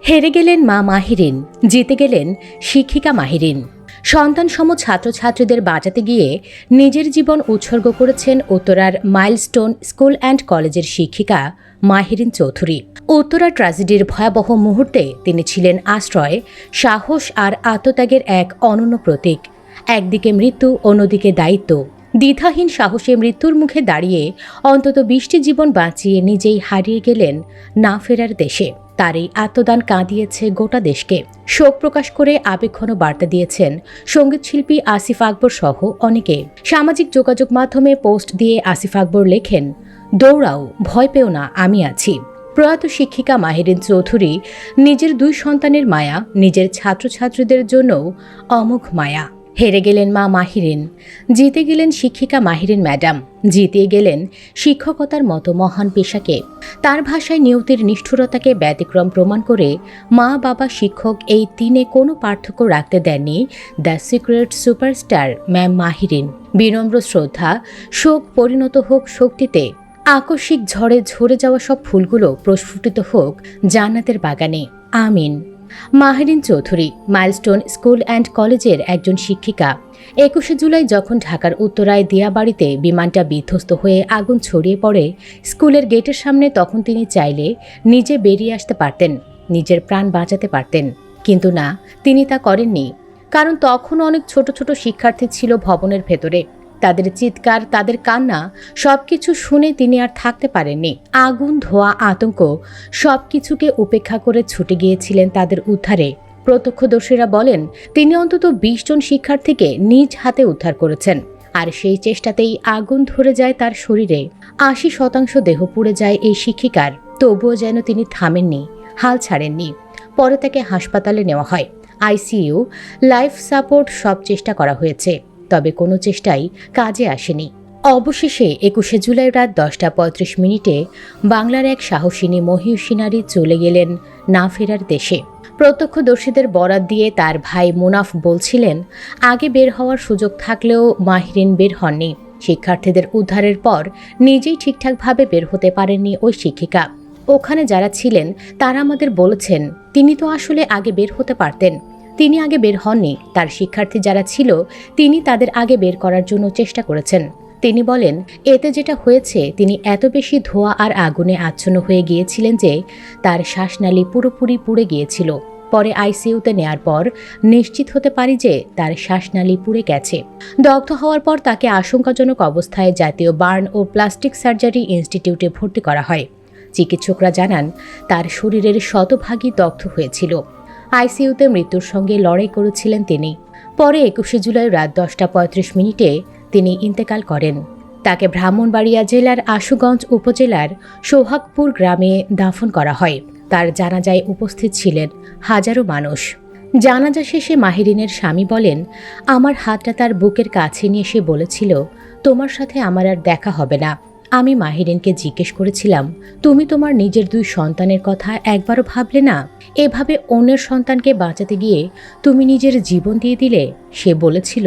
হেরে গেলেন মা মাহিরিন, জিতে গেলেন শিক্ষিকা মাহিরিন। সন্তানসম ছাত্রছাত্রীদের বাঁচাতে গিয়ে নিজের জীবন উৎসর্গ করেছেন উত্তরার মাইলস্টোন স্কুল অ্যান্ড কলেজের শিক্ষিকা মাহিরিন চৌধুরী। উত্তরা ট্র্যাজেডির ভয়াবহ মুহূর্তে তিনি ছিলেন আশ্রয়, সাহস আর আত্মত্যাগের এক অনন্য প্রতীক। একদিকে মৃত্যু, অন্যদিকে দায়িত্ব। দ্বিধাহীন সাহসে মৃত্যুর মুখে দাঁড়িয়ে অন্তত 20টি জীবন বাঁচিয়ে নিজেই হারিয়ে গেলেন না ফেরার দেশে। তার এই আত্মদান কাঁদিয়েছে গোটা দেশকে। শোক প্রকাশ করে আবেগঘন বার্তা দিয়েছেন সঙ্গীতশিল্পী আসিফ আকবর সহ অনেকে। সামাজিক যোগাযোগ মাধ্যমে পোস্ট দিয়ে আসিফ আকবর লেখেন, দৌড়াও, ভয় পেও না, আমি আছি। প্রয়াত শিক্ষিকা মাহিরিন চৌধুরী নিজের 2 সন্তানের মায়া, নিজের ছাত্রছাত্রীদের জন্যও অমোঘ মায়া। হেরে গেলেন মা মাহিরিন, জিতে গেলেন শিক্ষিকা মাহিরিন ম্যাডাম, জিতিয়ে গেলেন শিক্ষকতার মতো মহান পেশাকে। তার ভাষায় নিয়তির নিষ্ঠুরতাকে ব্যতিক্রম প্রমাণ করে মা, বাবা, শিক্ষক এই 3-এ কোনো পার্থক্য রাখতে দেননি দ্য সিক্রেট সুপারস্টার ম্যাম মাহিরিন। বিনম্র শ্রদ্ধা, শোক পরিণত হোক শক্তিতে। আকস্মিক ঝড়ে ঝরে যাওয়া সব ফুলগুলো প্রস্ফুটিত হোক জান্নাতের বাগানে, আমিন। মাহিরিন চৌধুরী মাইলস্টোন স্কুল অ্যান্ড কলেজের একজন শিক্ষিকা। 21শে জুলাই যখন ঢাকার উত্তরায় দিয়াবাড়িতে বিমানটা বিধ্বস্ত হয়ে আগুন ছড়িয়ে পড়ে স্কুলের গেটের সামনে, তখন তিনি চাইলে নিজে বেরিয়ে আসতে পারতেন, নিজের প্রাণ বাঁচাতে পারতেন। কিন্তু না, তিনি তা করেননি। কারণ তখন অনেক ছোট ছোট শিক্ষার্থী ছিল ভবনের ভেতরে। তাদের চিৎকার, তাদের কান্না, সবকিছু শুনে তিনি আর থাকতে পারেননি। আগুন, ধোঁয়া, আতঙ্ক সবকিছুকে উপেক্ষা করে ছুটে গিয়েছিলেন তাদের উদ্ধারে। প্রত্যক্ষদর্শীরা বলেন, তিনি অন্তত 20 জন শিক্ষার্থীকে নিজ হাতে উদ্ধার করেছেন। আর সেই চেষ্টাতেই আগুন ধরে যায় তার শরীরে। 80% দেহ পুড়ে যায় এই শিক্ষিকার। তবুও যেন তিনি থামেননি, হাল ছাড়েননি। পরে তাকে হাসপাতালে নেওয়া হয়। আইসিইউ, লাইফ সাপোর্ট সব চেষ্টা করা হয়েছে, তবে কোনো চেষ্টাই কাজে আসেনি। অবশেষে 21শে জুলাই রাত 10:35 বাংলার এক সাহসিনী মহিষী নারী চলে গেলেন না ফেরার দেশে। প্রত্যক্ষদর্শীদের বরাত দিয়ে তার ভাই মুনাফ বলছিলেন, আগে বের হওয়ার সুযোগ থাকলেও মাহিরিন বের হননি। শিক্ষার্থীদের উদ্ধারের পর নিজেই ঠিকঠাকভাবে বের হতে পারেননি ওই শিক্ষিকা। ওখানে যারা ছিলেন তারা আমাদের বলেছেন, তিনি তো আসলে আগে বের হতে পারতেন। তিনি আগে বের হননি। তার শিক্ষার্থী যারা ছিল তিনি তাদের আগে বের করার জন্য চেষ্টা করেছেন। তিনি বলেন, এতে যেটা হয়েছে, তিনি এত বেশি ধোঁয়া আর আগুনে আচ্ছন্ন হয়ে গিয়েছিলেন যে তার শ্বাসনালী পুরোপুরি পুড়ে গিয়েছিল। পরে আইসিইউতে নেয়ার পর নিশ্চিত হতে পারি যে তার শ্বাসনালী পুড়ে গেছে। দগ্ধ হওয়ার পর তাকে আশঙ্কাজনক অবস্থায় জাতীয় বার্ন ও প্লাস্টিক সার্জারি ইনস্টিটিউটে ভর্তি করা হয়। চিকিৎসকরা জানান, তার শরীরের শতভাগই দগ্ধ হয়েছিল। আইসিইউতে মৃত্যুর সঙ্গে লড়াই করেছিলেন তিনি। পরে 21শে জুলাই রাত 10:35 তিনি ইন্তেকাল করেন। তাকে ব্রাহ্মণবাড়িয়া জেলার আশুগঞ্জ উপজেলার সোহাগপুর গ্রামে দাফন করা হয়। তার জানাজায় উপস্থিত ছিলেন হাজারো মানুষ। জানাজা শেষে মাহিরিনের স্বামী বলেন, আমার হাতটা তার বুকের কাছে নিয়ে সে বলেছিল, তোমার সাথে আমার আর দেখা হবে না। আমি মাহিরিনকে জিজ্ঞেস করেছিলাম, তুমি তোমার নিজের 2 সন্তানের কথা একবারও ভাবলে না? এভাবে অন্যের সন্তানকে বাঁচাতে গিয়ে তুমি নিজের জীবন দিয়ে দিলে। সে বলেছিল,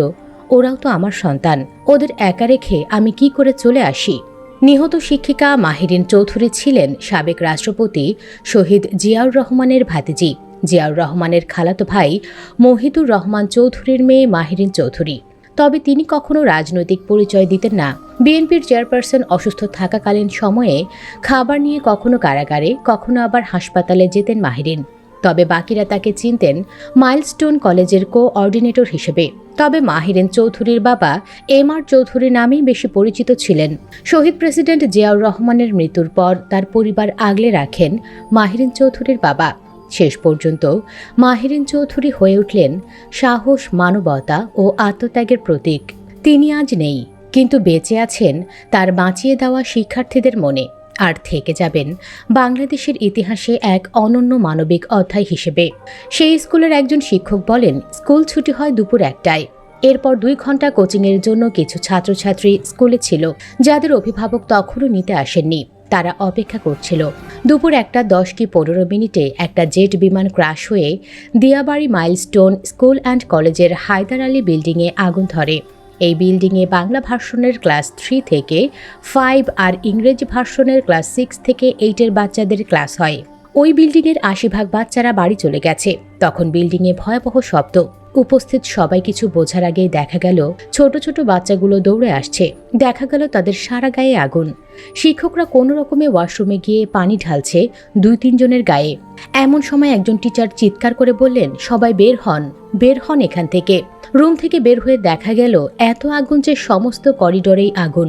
ওরাও তো আমার সন্তান, ওদের একা রেখে আমি কি করে চলে আসি? নিহত শিক্ষিকা মাহিরিন চৌধুরী ছিলেন সাবেক রাষ্ট্রপতি শহীদ জিয়াউর রহমানের ভাতিজি। জিয়াউর রহমানের খালাতো ভাই মহিদুর রহমান চৌধুরীর মেয়ে মাহিরিন চৌধুরী। তবে তিনি কখনো রাজনৈতিক পরিচয় দিতেন না। বিএনপির চেয়ারপারসন অসুস্থ থাকাকালীন সময়ে খাবার নিয়ে কখনো কারাগারে, কখনো আবার হাসপাতালে যেতেন মাহিরিন। তবে বাকিরা তাকে চিনতেন মাইলস্টোন কলেজের কোঅর্ডিনেটর হিসেবে। তবে মাহিরিন চৌধুরীর বাবা এমআর চৌধুরী নামেই বেশি পরিচিত ছিলেন। শহীদ প্রেসিডেন্ট জিয়াউর রহমানের মৃত্যুর পর তার পরিবার আগলে রাখেন মাহিরিন চৌধুরীর বাবা। শেষ পর্যন্ত মাহিরিন চৌধুরী হয়ে উঠলেন সাহস, মানবতা ও আত্মত্যাগের প্রতীক। তিনি আজ নেই, কিন্তু বেঁচে আছেন তার বাঁচিয়ে দেওয়া শিক্ষার্থীদের মনে, আর থেকে যাবেন বাংলাদেশের ইতিহাসে এক অনন্য মানবিক অধ্যায় হিসেবে। সেই স্কুলের একজন শিক্ষক বলেন, স্কুল ছুটি হয় দুপুর 1টায়। এরপর 2 ঘন্টা কোচিংয়ের জন্য কিছু ছাত্রছাত্রী স্কুলে ছিল, যাদের অভিভাবক তখনও নিতে আসেননি। তারা অপেক্ষা করছিল। দুপুর 1:10 কি 15 একটা জেট বিমান ক্র্যাশ হয়ে দিয়াবাড়ি মাইলস্টোন স্কুল অ্যান্ড কলেজের হায়দার আলী বিল্ডিংয়ে আগুন ধরে। এই বিল্ডিংয়ে বাংলা ভার্সনের ক্লাস 3 থেকে 5 আর ইংরেজি ভার্সনের ক্লাস 6 থেকে 8-এর বাচ্চাদের ক্লাস হয়। ওই বিল্ডিংয়ের 80% বাচ্চারা বাড়ি চলে গেছে। তখন বিল্ডিংয়ে ভয়াবহ শব্দ। উপস্থিত সবাই কিছু বোঝার আগেই দেখা গেল ছোট ছোট বাচ্চাগুলো দৌড়ে আসছে। দেখা গেল তাদের সারা গায়ে আগুন। শিক্ষকরা কোনো রকমে ওয়াশরুমে গিয়ে পানি ঢালছে 2-3 জনের গায়ে। এমন সময় একজন টিচার চিৎকার করে বললেন, সবাই বের হন এখান থেকে। রুম থেকে বের হয়ে দেখা গেল এত আগুন যে সমস্ত করিডোরেই আগুন।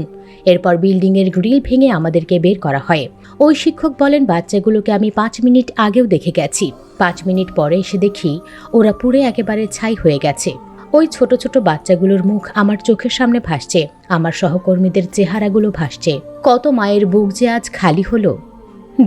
এরপর বিল্ডিংয়ের গ্রিল ভেঙে আমাদেরকে বের করা হয়। ওই শিক্ষক বলেন, বাচ্চাগুলোকে আমি 5 মিনিট আগেও দেখে গেছি। 5 মিনিট পরে এসে দেখি ওরা পুড়ে একেবারে ছাই হয়ে গেছে। ওই ছোট ছোট বাচ্চাগুলোর মুখ আমার চোখের সামনে ভাসছে, আমার সহকর্মীদের চেহারাগুলো ভাসছে। কত মায়ের বুক যে আজ খালি হলো।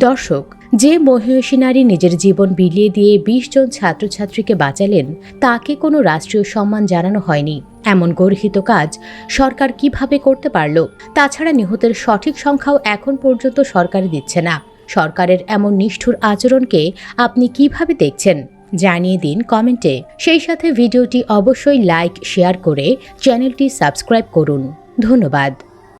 দর্শক, যে মহিষী নারী নিজের জীবন বিলিয়ে দিয়ে 20 জন ছাত্রছাত্রীকে বাঁচালেন, তাকে কোনো রাষ্ট্রীয় সম্মান জানানো হয়নি। এমন গর্হিত কাজ সরকার কিভাবে করতে পারল? তাছাড়া নিহতের সঠিক সংখ্যাও এখন পর্যন্ত সরকার দিচ্ছে না। সরকারের এমন নিষ্ঠুর আচরণকে আপনি কিভাবে দেখছেন? জানিয়ে দিন কমেন্টে। সেই সাথে ভিডিওটি অবশ্যই লাইক, শেয়ার করে চ্যানেলটি সাবস্ক্রাইব করুন। ধন্যবাদ।